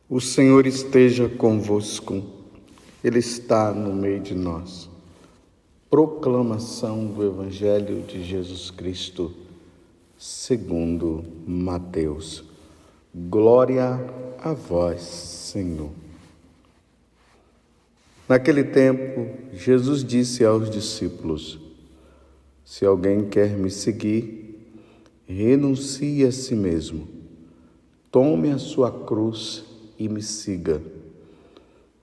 O Senhor esteja convosco, Ele está no meio de nós. Proclamação do Evangelho de Jesus Cristo, segundo Mateus. Glória a vós, Senhor. Naquele tempo, Jesus disse aos discípulos: se alguém quer me seguir, renuncie a si mesmo, tome a sua cruz e me siga.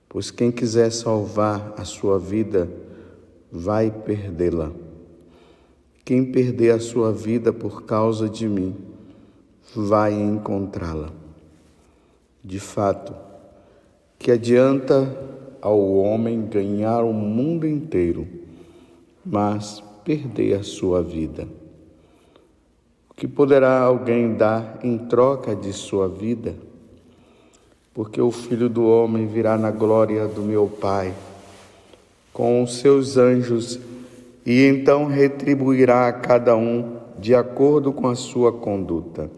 Pois quem quiser salvar a sua vida, vai perdê-la. Quem perder a sua vida por causa de mim, vai encontrá-la. De fato, que adianta ao homem ganhar o mundo inteiro, mas perder a sua vida? O que poderá alguém dar em troca de sua vida? Porque o Filho do Homem virá na glória do meu Pai, com os seus anjos, e então retribuirá a cada um de acordo com a sua conduta.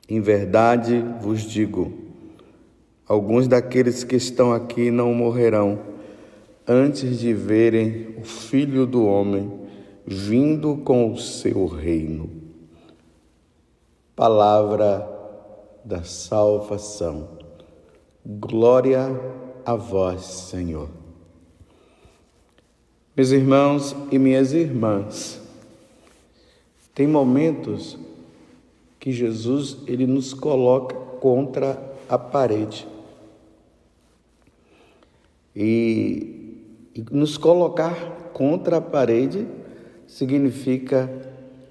Em verdade vos digo, alguns daqueles que estão aqui não morrerão antes de verem o Filho do Homem vindo com o seu reino. Palavra da salvação. Glória a vós, Senhor. Meus irmãos e minhas irmãs, tem momentos que Jesus ele nos coloca contra a parede. E nos colocar contra a parede significa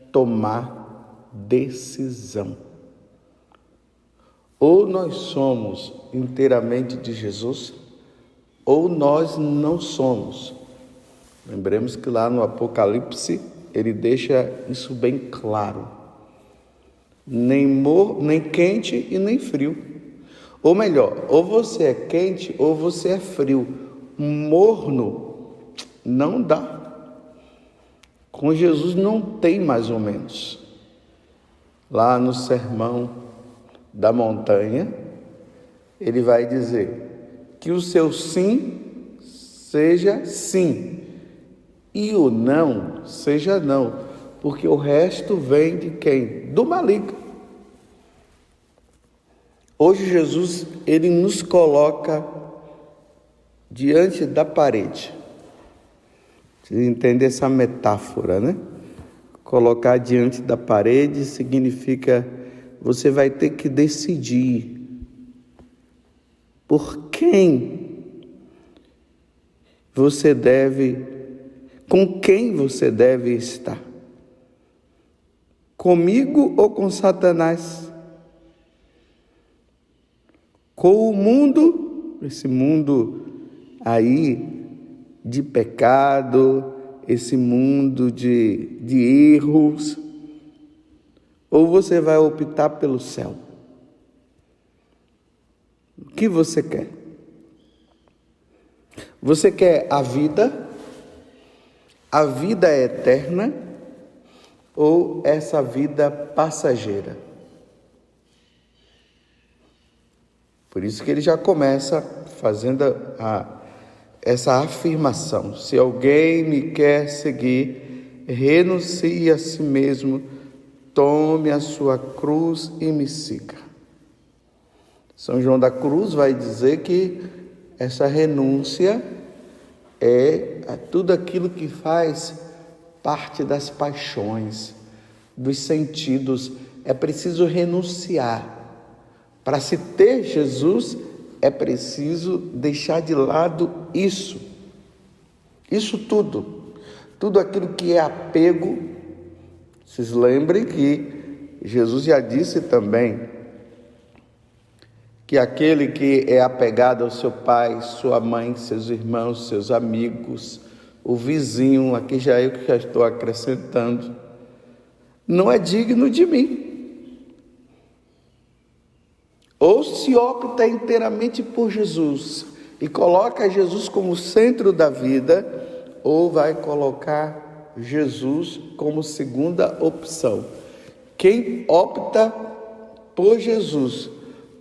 tomar decisão. Ou nós somos inteiramente de Jesus, ou nós não somos. Lembremos que lá no Apocalipse, ele deixa isso bem claro. Nem quente e nem frio. Ou melhor, ou você é quente ou você é frio. Morno não dá. Com Jesus não tem mais ou menos. Lá no Sermão da Montanha, ele vai dizer que o seu sim seja sim e o não seja não, porque o resto vem de quem? Do maligno. Hoje Jesus, ele nos coloca diante da parede. Você entende essa metáfora, né? Colocar diante da parede significa você vai ter que decidir por quem você deve, com quem você deve estar. Comigo ou com Satanás? Com o mundo, esse mundo aí de pecado, esse mundo de erros, ou você vai optar pelo céu? O que você quer? Você quer a vida eterna, ou essa vida passageira? Por isso que ele já começa fazendo essa afirmação: se alguém me quer seguir, renuncie a si mesmo, tome a sua cruz e me siga. São João da Cruz vai dizer que essa renúncia é tudo aquilo que faz parte das paixões, dos sentidos. É preciso renunciar. Para se ter Jesus, é preciso deixar de lado isso. Isso tudo aquilo que é apego. Vocês lembrem que Jesus já disse também que aquele que é apegado ao seu pai, sua mãe, seus irmãos, seus amigos, o vizinho, aqui já eu que já estou acrescentando, não é digno de mim. Ou se opta inteiramente por Jesus e coloca Jesus como centro da vida, ou vai colocar Jesus como segunda opção. Quem opta por Jesus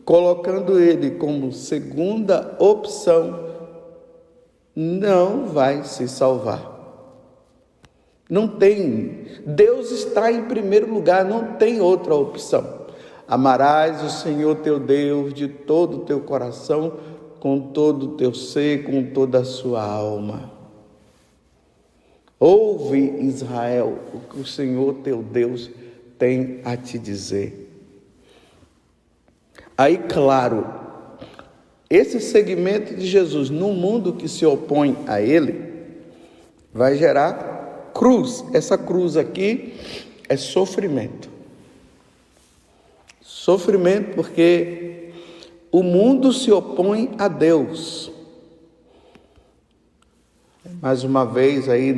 colocando ele como segunda opção, não vai se salvar. Não tem. Deus está em primeiro lugar, não tem outra opção. Amarás o Senhor teu Deus de todo o teu coração, com todo o teu ser, com toda a sua alma. Ouve, Israel, o que o Senhor teu Deus tem a te dizer. Aí, claro, esse segmento de Jesus no mundo que se opõe a ele vai gerar cruz. Essa cruz aqui é sofrimento. Sofrimento porque o mundo se opõe a Deus. Mais uma vez aí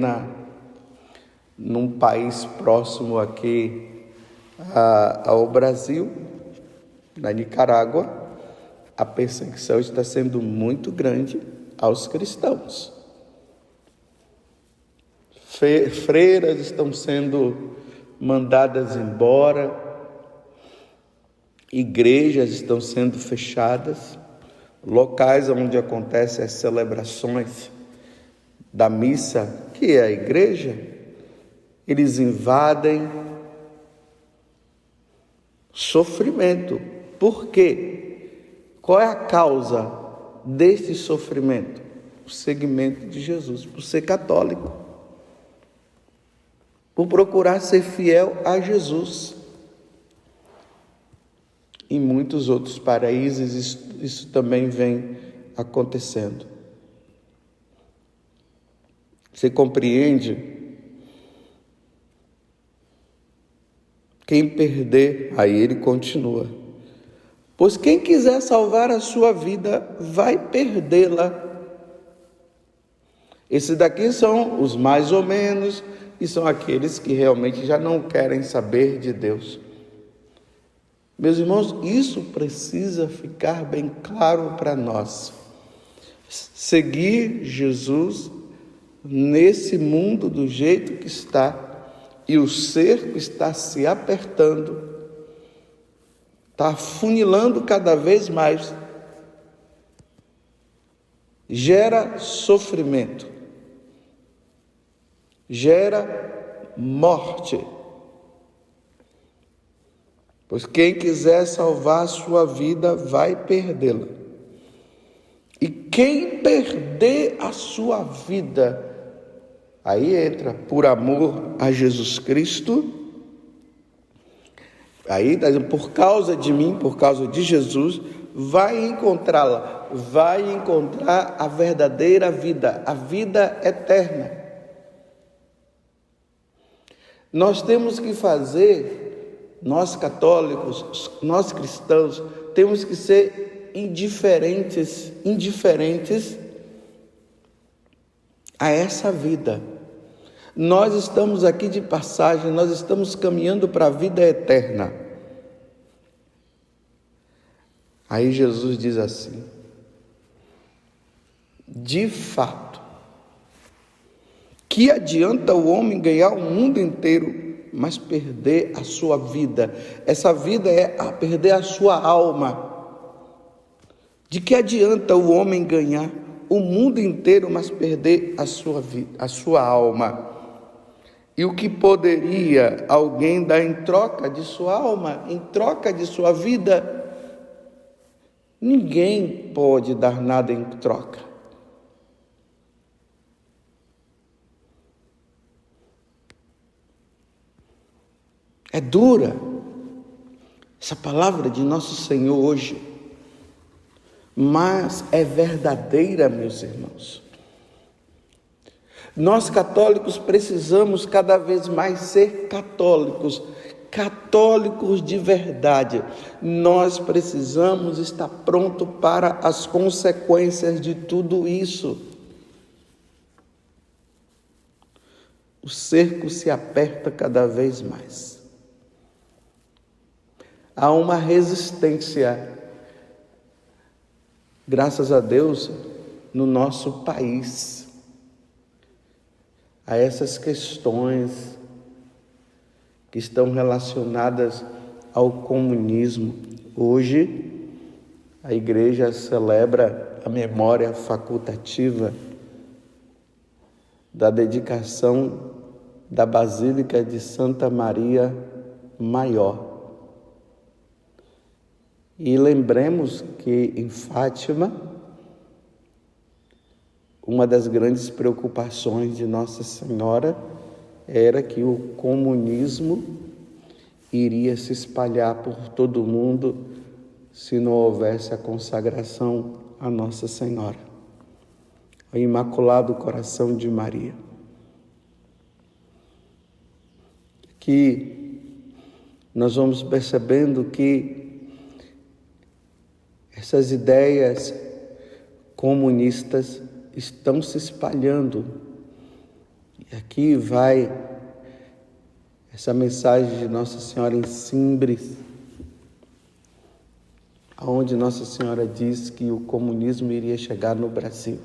num país próximo aqui ao Brasil, na Nicarágua, a perseguição está sendo muito grande aos cristãos. Freiras estão sendo mandadas embora, igrejas estão sendo fechadas, locais onde acontecem as celebrações da missa, que é a igreja, eles invadem. Sofrimento. Por quê? Qual é a causa desse sofrimento? O seguimento de Jesus, por ser católico, por procurar ser fiel a Jesus. Em muitos outros países isso também vem acontecendo. Você compreende? Quem perder, aí ele continua. Pois quem quiser salvar a sua vida, vai perdê-la. Esses daqui são os mais ou menos, e são aqueles que realmente já não querem saber de Deus. Meus irmãos, isso precisa ficar bem claro para nós. Seguir Jesus nesse mundo do jeito que está, e o cerco está se apertando, está afunilando cada vez mais, gera sofrimento, gera morte. Pois quem quiser salvar a sua vida vai perdê-la. E quem perder a sua vida, aí entra por amor a Jesus Cristo. Aí, por causa de mim, por causa de Jesus, vai encontrá-la, vai encontrar a verdadeira vida, a vida eterna. Nós temos que fazer, nós católicos, nós cristãos, temos que ser indiferentes a essa vida. Nós estamos aqui de passagem, nós estamos caminhando para a vida eterna. Aí Jesus diz assim: de fato, que adianta o homem ganhar o mundo inteiro, mas perder a sua vida? Essa vida é perder a sua alma. De que adianta o homem ganhar o mundo inteiro, mas perder a sua vida, a sua alma? E o que poderia alguém dar em troca de sua alma, em troca de sua vida? Ninguém pode dar nada em troca. É dura essa palavra de nosso Senhor hoje, mas é verdadeira, meus irmãos. Nós católicos precisamos cada vez mais ser católicos de verdade. Nós precisamos estar prontos para as consequências de tudo isso. O cerco se aperta cada vez mais. Há uma resistência, graças a Deus, no nosso país, a essas questões que estão relacionadas ao comunismo. Hoje, a igreja celebra a memória facultativa da dedicação da Basílica de Santa Maria Maior. E lembremos que em Fátima, uma das grandes preocupações de Nossa Senhora era que o comunismo iria se espalhar por todo o mundo se não houvesse a consagração a Nossa Senhora, ao Imaculado Coração de Maria. Que nós vamos percebendo que essas ideias comunistas estão se espalhando. E aqui vai essa mensagem de Nossa Senhora em Simbres, onde Nossa Senhora diz que o comunismo iria chegar no Brasil.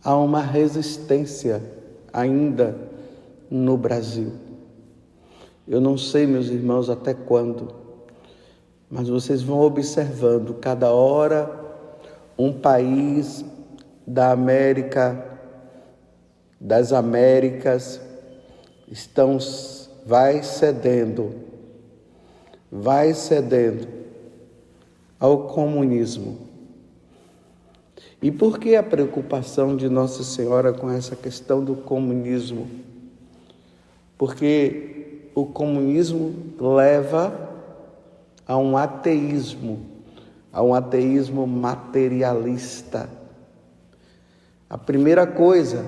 Há uma resistência ainda no Brasil. Eu não sei, meus irmãos, até quando, mas vocês vão observando, cada hora um país das Américas vai cedendo ao comunismo. E por que a preocupação de Nossa Senhora com essa questão do comunismo? Porque o comunismo leva a um ateísmo materialista. A primeira coisa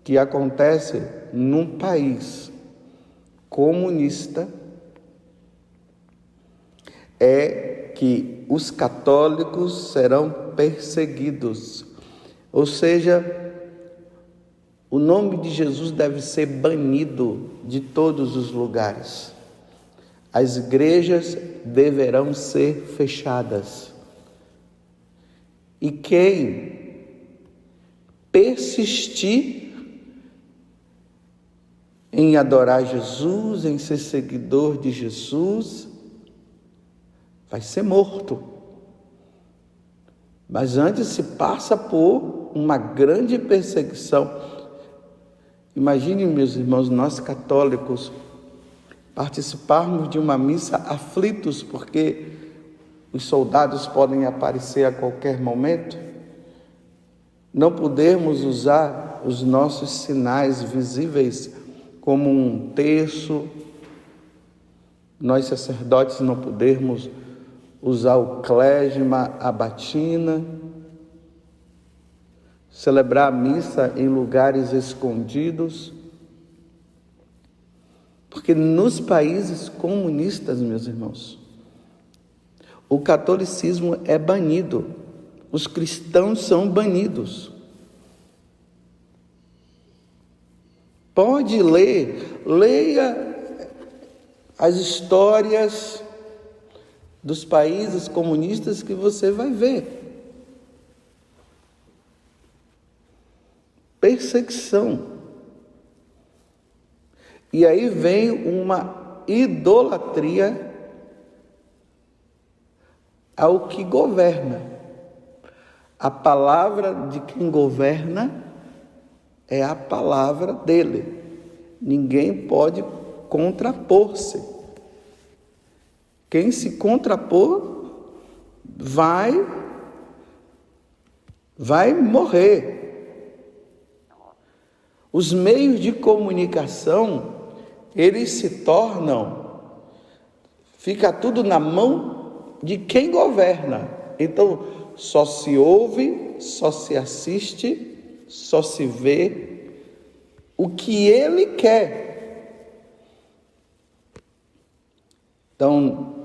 que acontece num país comunista é que os católicos serão perseguidos. Ou seja, o nome de Jesus deve ser banido de todos os lugares. As igrejas deverão ser fechadas. E quem persistir em adorar Jesus, em ser seguidor de Jesus, vai ser morto. Mas antes se passa por uma grande perseguição. Imaginem, meus irmãos, nós católicos participarmos de uma missa aflitos porque os soldados podem aparecer a qualquer momento, não podermos usar os nossos sinais visíveis como um terço, nós sacerdotes não podermos usar o clésima, a batina, celebrar a missa em lugares escondidos. Porque nos países comunistas, meus irmãos, o catolicismo é banido, os cristãos são banidos. Pode leia as histórias dos países comunistas que você vai ver. Perseguição. E aí vem uma idolatria ao que governa. A palavra de quem governa é a palavra dele. Ninguém pode contrapor-se. Quem se contrapor vai morrer. Os meios de comunicação, eles se tornam, fica tudo na mão de quem governa. Então, só se ouve, só se assiste, só se vê o que ele quer. Então,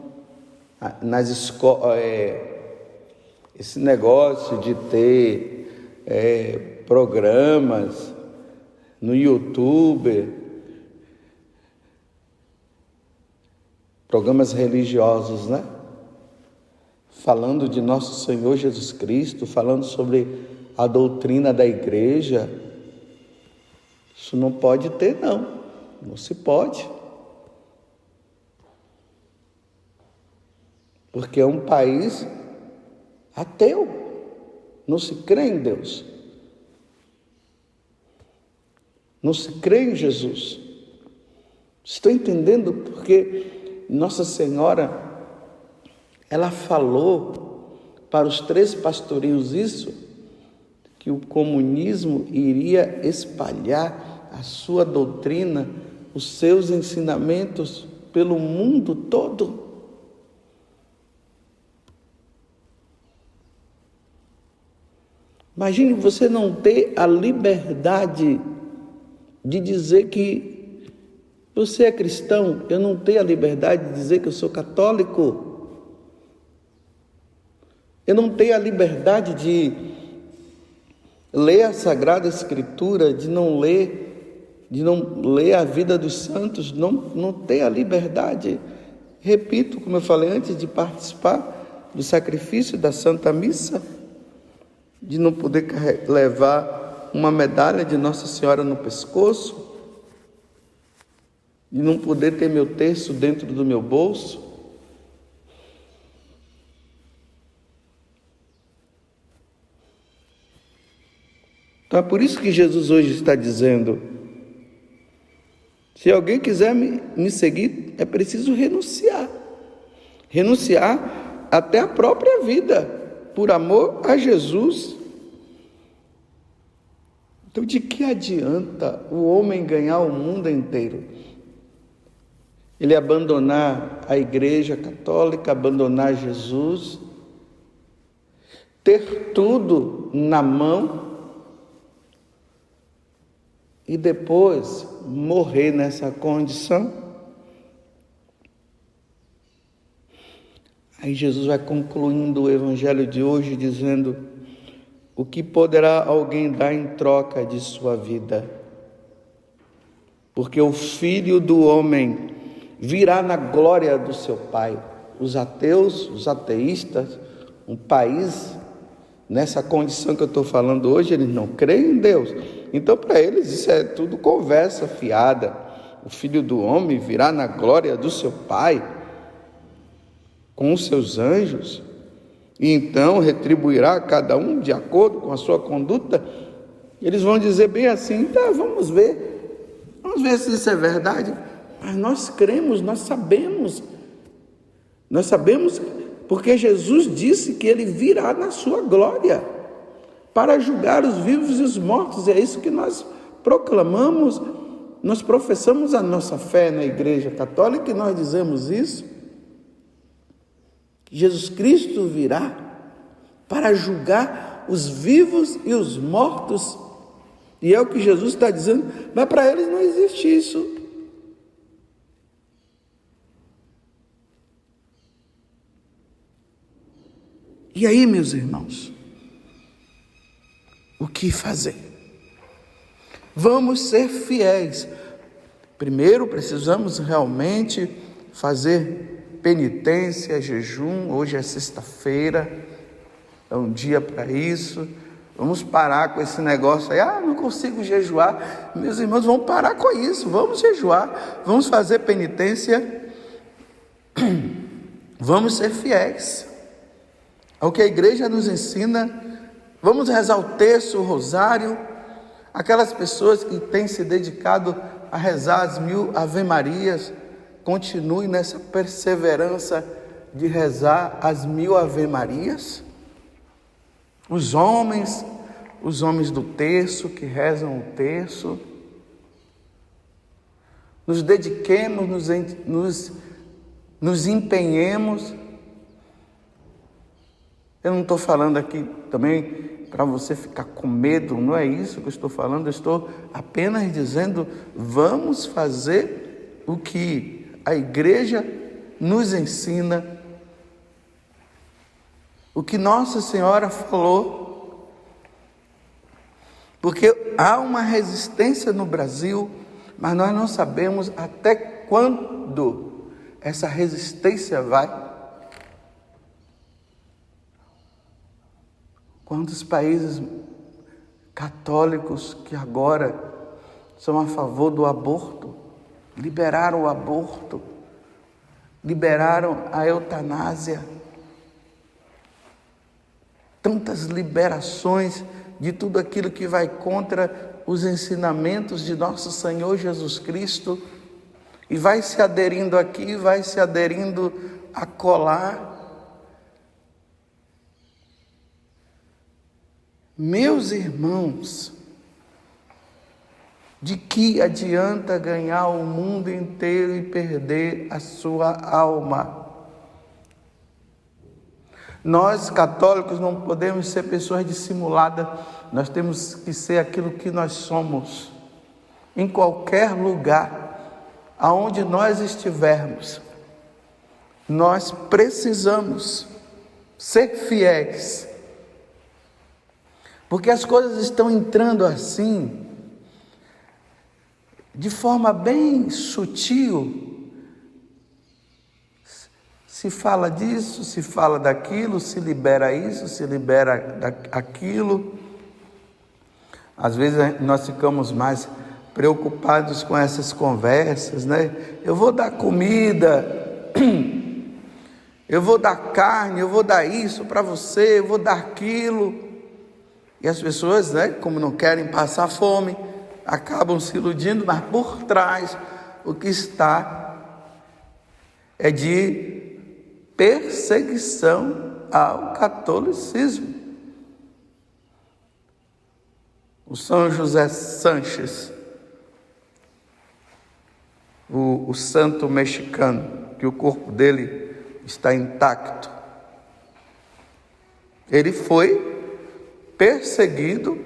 nas escolas, esse negócio de ter programas no YouTube, programas religiosos, né? Falando de nosso Senhor Jesus Cristo, falando sobre a doutrina da igreja. Isso não pode ter, não se pode. porque é um país ateu, não se crê em Deus, não se crê em Jesus. Estou entendendo porque Nossa Senhora, ela falou para os 3 pastorinhos isso, que o comunismo iria espalhar a sua doutrina, os seus ensinamentos pelo mundo todo. Imagine você não ter a liberdade de dizer que você é cristão, eu não tenho a liberdade de dizer que eu sou católico. Eu não tenho a liberdade de ler a Sagrada Escritura, de não ler a vida dos santos, não tenho a liberdade. Repito, como eu falei antes, de participar do sacrifício da Santa Missa, de não poder levar uma medalha de Nossa Senhora no pescoço, de não poder ter meu terço dentro do meu bolso. Então é por isso que Jesus hoje está dizendo: se alguém quiser me seguir, é preciso renunciar. Renunciar até a própria vida, por amor a Jesus. Então, de que adianta o homem ganhar o mundo inteiro? Ele abandonar a Igreja Católica, abandonar Jesus, ter tudo na mão e depois morrer nessa condição? Aí Jesus vai concluindo o Evangelho de hoje dizendo: o que poderá alguém dar em troca de sua vida? Porque o Filho do Homem virá na glória do seu Pai. Os ateus, os ateístas, um país nessa condição que eu estou falando hoje, eles não creem em Deus. Então, para eles, isso é tudo conversa fiada. O Filho do Homem virá na glória do seu Pai, com os seus anjos, e então retribuirá a cada um de acordo com a sua conduta. Eles vão dizer bem assim: tá, vamos ver se isso é verdade. Mas nós cremos, nós sabemos porque Jesus disse que ele virá na sua glória para julgar os vivos e os mortos. E é isso que nós proclamamos, nós professamos a nossa fé na Igreja Católica e nós dizemos isso, que Jesus Cristo virá para julgar os vivos e os mortos. E é o que Jesus está dizendo, mas para eles não existe isso. E aí, meus irmãos, o que fazer? Vamos ser fiéis. Primeiro, precisamos realmente fazer penitência, jejum. Hoje é sexta-feira, é um dia para isso. Vamos parar com esse negócio aí. Não consigo jejuar. Meus irmãos, vamos parar com isso. Vamos jejuar, vamos fazer penitência. Vamos ser fiéis ao que a igreja nos ensina. Vamos rezar o terço, o rosário. Aquelas pessoas que têm se dedicado a rezar as 1000 Ave-Marias, continue nessa perseverança de rezar as 1000 Ave-Marias. Os homens do terço, que rezam o terço. Nos dediquemos, nos empenhemos. Eu não estou falando aqui também para você ficar com medo, não é isso que eu estou falando. Eu estou apenas dizendo, vamos fazer o que a igreja nos ensina, o que Nossa Senhora falou, porque há uma resistência no Brasil, mas nós não sabemos até quando essa resistência vai. Quantos países católicos que agora são a favor do aborto, liberaram o aborto, liberaram a eutanásia. tantas liberações de tudo aquilo que vai contra os ensinamentos de nosso Senhor Jesus Cristo, e vai se aderindo aqui, vai se aderindo acolá. Meus irmãos, de que adianta ganhar o mundo inteiro e perder a sua alma? Nós, católicos, não podemos ser pessoas dissimuladas, nós temos que ser aquilo que nós somos, em qualquer lugar, aonde nós estivermos. Nós precisamos ser fiéis, porque as coisas estão entrando assim, de forma bem sutil. Se fala disso, se fala daquilo, se libera isso, se libera aquilo. Às vezes nós ficamos mais preocupados com essas conversas, né? Eu vou dar comida, eu vou dar carne, eu vou dar isso para você, eu vou dar aquilo. E as pessoas, né, como não querem passar fome, acabam se iludindo, mas por trás o que está é de perseguição ao catolicismo. O São José Sanches, o santo mexicano, que o corpo dele está intacto, ele foi perseguido,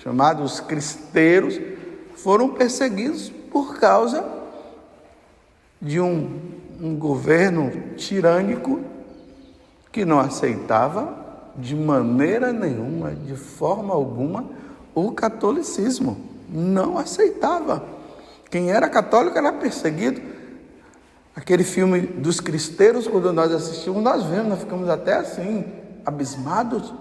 chamados cristeiros, foram perseguidos por causa de um governo tirânico que não aceitava de maneira nenhuma, de forma alguma, o catolicismo. Não aceitava. Quem era católico era perseguido. Aquele filme dos cristeiros, quando nós assistimos, nós vemos, nós ficamos até assim, abismados.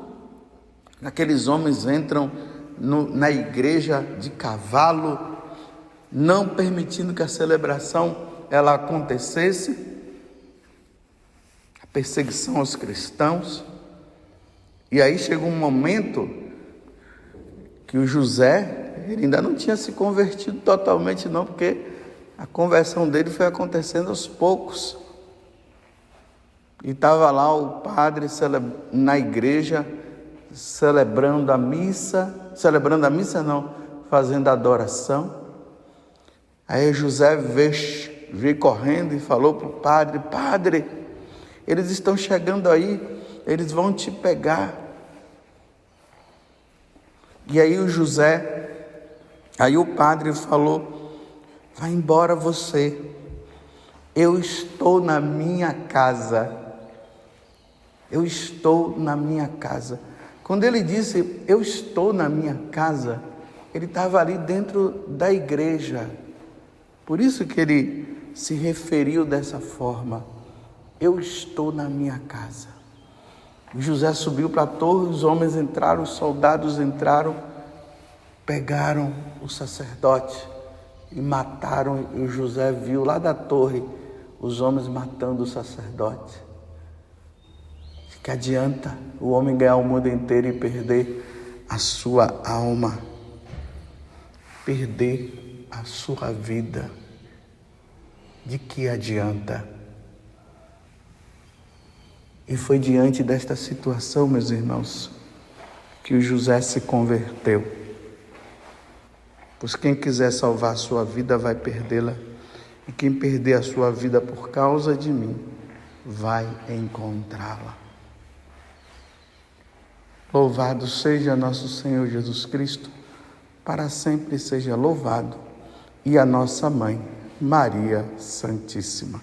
Aqueles homens entram na igreja de cavalo, não permitindo que a celebração ela acontecesse, a perseguição aos cristãos. E aí chegou um momento que o José, ele ainda não tinha se convertido totalmente não, porque a conversão dele foi acontecendo aos poucos. E estava lá o padre na igreja, celebrando a missa não, fazendo adoração. Aí José veio correndo e falou para o padre: Padre, eles estão chegando aí, eles vão te pegar. E aí o padre falou: vai embora você, eu estou na minha casa. Eu estou na minha casa. Quando ele disse, eu estou na minha casa, ele estava ali dentro da igreja. Por isso que ele se referiu dessa forma. Eu estou na minha casa. José subiu para a torre, os homens entraram, os soldados entraram, pegaram o sacerdote e mataram. E o José viu lá da torre os homens matando o sacerdote. Que adianta o homem ganhar o mundo inteiro e perder a sua alma, perder a sua vida? De que adianta? E foi diante desta situação, meus irmãos, que o José se converteu. Pois quem quiser salvar a sua vida vai perdê-la, e quem perder a sua vida por causa de mim vai encontrá-la. Louvado seja nosso Senhor Jesus Cristo, para sempre seja louvado, e a nossa Mãe, Maria Santíssima.